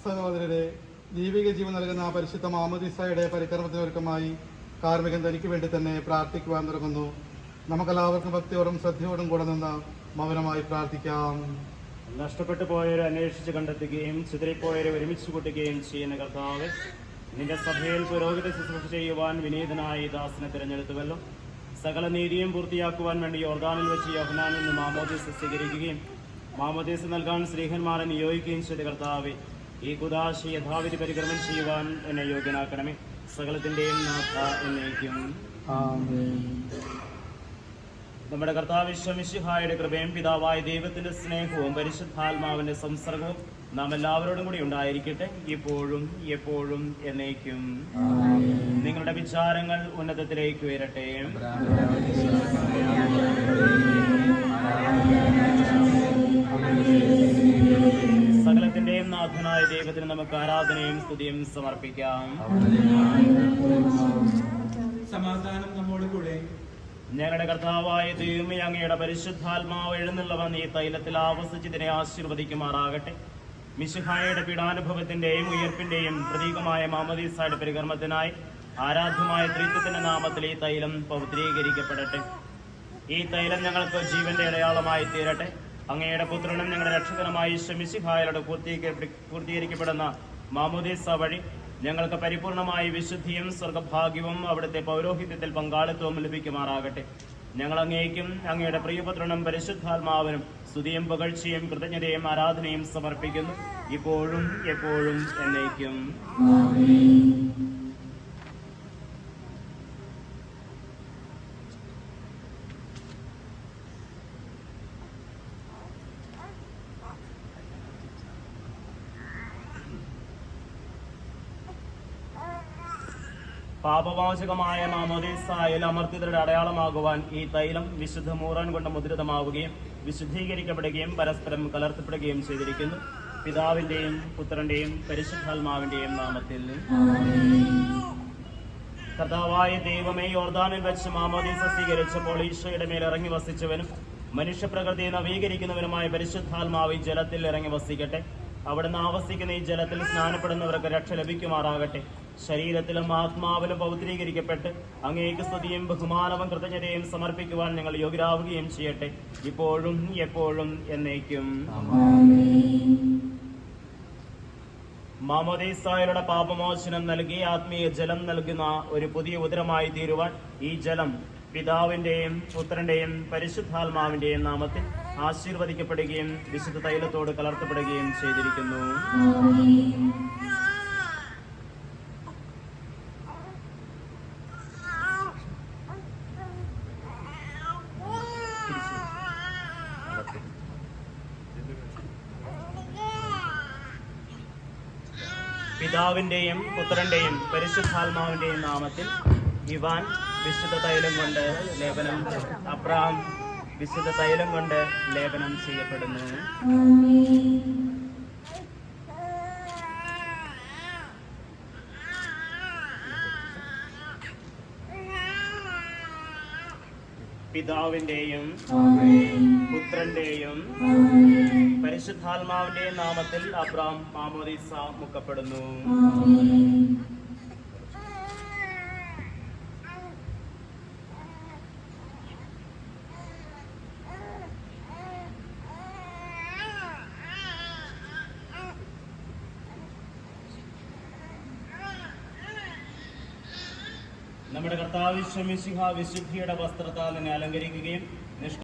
സഹോദരരെ, ദൈവിക ജീവൻ നൽകുന്ന പരിശുദ്ധ മാമോദീസായുടെ പരിക്രമത്തിനൊരുക്കമായി കാർമികൻ തനിക്ക് വേണ്ടി തന്നെ പ്രാർത്ഥിക്കുവാൻ തുടങ്ങുന്നു. നമുക്കെല്ലാവർക്കും ഭക്തിയോടും ശ്രദ്ധയോടും കൂടെ നിന്ന് മൗനമായി പ്രാർത്ഥിക്കാം. നഷ്ടപ്പെട്ടു പോയവരെ അന്വേഷിച്ച് കണ്ടെത്തുകയും ചിതറിപ്പോയവരെ ഒരുമിച്ച് കൂട്ടുകയും ചെയ്യുന്ന കർത്താവ്, നിന്റെ സഭയിൽ പുരോഹിത ശുശ്രൂഷ ചെയ്യുവാൻ വിനീതനായ ദാസനെ തിരഞ്ഞെടുത്തുവല്ലോ. സകല നീതിയും പൂർത്തിയാക്കുവാൻ വേണ്ടി യോർദാനിൽ വെച്ച് യോഹന്നാനിൽ നിന്ന് മാമോദീസ സ്വീകരിക്കുകയും മാമോദീസ നൽകാൻ സ്ത്രീഹന്മാരെ നിയോഗിക്കുകയും ചെയ്ത കർത്താവെ, ഈ കുദാശ യഥാവിധി പരിക്രമം ചെയ്യുവാൻ എന്നെ യോഗ്യനാക്കണമേ. സകലത്തിന്റെയും നാഥ എന്നേക്കും. നമ്മുടെ കർത്താവ് മിശിഹായുടെ കൃപയും പിതാവായ ദൈവത്തിന്റെ സ്നേഹവും പരിശുദ്ധാത്മാവിന്റെ സംസർഗവും നാം എല്ലാവരോടും കൂടി ഉണ്ടായിരിക്കട്ടെ, ഇപ്പോഴും എപ്പോഴും എന്നേക്കും. നിങ്ങളുടെ വിചാരങ്ങൾ ഉന്നതത്തിലേക്ക് ഉയരട്ടെ. സകലത്തിന്റെയും നാഥനായ ദൈവത്തിന് നമുക്ക് ആരാധനയും സ്തുതിയും സമർപ്പിക്കാം. സമാധാനം നമ്മോട് കൂടെ. ഞങ്ങളുടെ കർത്താവായ ദൈവമേ, അങ്ങയുടെ പരിശുദ്ധാത്മാവ് എഴുന്നള്ളവൻ ഈ തൈലത്തിൽ ആവസിച്ചതിനെ ആശീർവദിക്കുമാറാകട്ടെ. മിശിഹായുടെ പീഡാനുഭവത്തിന്റെയും ഉയർപ്പിന്റെയും പ്രതീകമായ മാമോദീസായുടെ പരികർമ്മത്തിനായി ആരാധ്യമായ ത്രിത്വത്തിന്റെ നാമത്തിൽ ഈ തൈലം പവിത്രീകരിക്കപ്പെടട്ടെ. ഈ തൈലം ഞങ്ങൾക്ക് ജീവന്റെ അടയാളമായി തീരട്ടെ. അങ്ങയുടെ പുത്രനും ഞങ്ങളുടെ രക്ഷകനുമായി മിശിഹായുടെ പൂർത്തീകരിക്കപ്പെടുന്ന മാമോദീസ വഴി ഞങ്ങൾക്ക് പരിപൂർണമായ വിശുദ്ധിയും സ്വർഗഭാഗ്യവും അവിടുത്തെ പൗരോഹിത്യത്തിൽ പങ്കാളിത്തവും ലഭിക്കുമാറാകട്ടെ. ഞങ്ങൾ അങ്ങേക്കും അങ്ങയുടെ പ്രിയപുത്രനും പരിശുദ്ധാത്മാവിനും സ്തുതിയും പുകഴ്ചയും കൃതജ്ഞതയും ആരാധനയും സമർപ്പിക്കുന്നു, ഇപ്പോഴും എപ്പോഴും എന്നേക്കും. പാപവാചകമായ മാമോദീസായിൽ അമർത്തിതരുടെ അടയാളമാകുവാൻ ഈ തൈലം വിശുദ്ധ മൂറാൻ കൊണ്ട് മുദ്രിതമാവുകയും വിശുദ്ധീകരിക്കപ്പെടുകയും പരസ്പരം കലർത്തപ്പെടുകയും ചെയ്തിരിക്കുന്നു. പിതാവിന്റെയും പുത്രന്റെയും പരിശുദ്ധാത്മാവിന്റെയും നാമത്തിൽ. കർത്താവായ ദൈവമേ, യോർദാനിൽ വെച്ച് മാമോദീസ സ്വീകരിച്ചപ്പോൾ ഈശോയുടെ മേൽ ഇറങ്ങി വസിച്ചവനും മനുഷ്യപ്രകൃതിയെ നവീകരിക്കുന്നവനുമായ പരിശുദ്ധാത്മാവ് ഈ ജലത്തിൽ ഇറങ്ങി വസിക്കട്ടെ. അവിടുന്ന് ആവസിക്കുന്ന ഈ ജലത്തിൽ സ്നാനപ്പെടുന്നവർക്ക് രക്ഷ ലഭിക്കുമാറാകട്ടെ. ശരീരത്തിലും ആത്മാവിലും പൗത്രീകരിക്കപ്പെട്ട് അങ്ങേക്ക് സ്തുതിയും ബഹുമാനവും കൃതജ്ഞതയും സമർപ്പിക്കുവാൻ ഞങ്ങൾ യോഗ്യരാവുകയും ചെയ്യട്ടെ, ഇപ്പോഴും എപ്പോഴും എന്നേക്കും. മാമോദീസായുടെ പാപമോചനം നൽകി ആത്മീയ ജലം നൽകുന്ന ഒരു പുതിയ ഉദരമായി തീരുവാൻ ഈ ജലം പിതാവിന്റെയും പുത്രന്റെയും പരിശുദ്ധാത്മാവിന്റെയും നാമത്തിൽ ആശീർവദിക്കപ്പെടുകയും വിശുദ്ധ തൈലത്തോട് കലർത്തപ്പെടുകയും ചെയ്തിരിക്കുന്നു. പിതാവിന്റെയും പുത്രന്റെയും പരിശുദ്ധാത്മാവിന്റെയും നാമത്തിൽ ഇവാൻ വിശുദ്ധ തൈലം കൊണ്ട് ലേപനം, അബ്രഹാം വിശുദ്ധ തൈലം കൊണ്ട് ലേപനം ചെയ്യപ്പെടുന്നു. പിതാവിന്റെയും പുത്രന്റെയും പരിശുദ്ധാത്മാവിന്റെയും നാമത്തിൽ അബ്രഹാം മാമോദീസ മുക്കപ്പെടുന്നു. നമ്മുടെ കർത്താവ് മിശിഹാ വിശുദ്ധിയുടെ വസ്ത്രത്താൽ തന്നെ അലങ്കരിക്കുകയും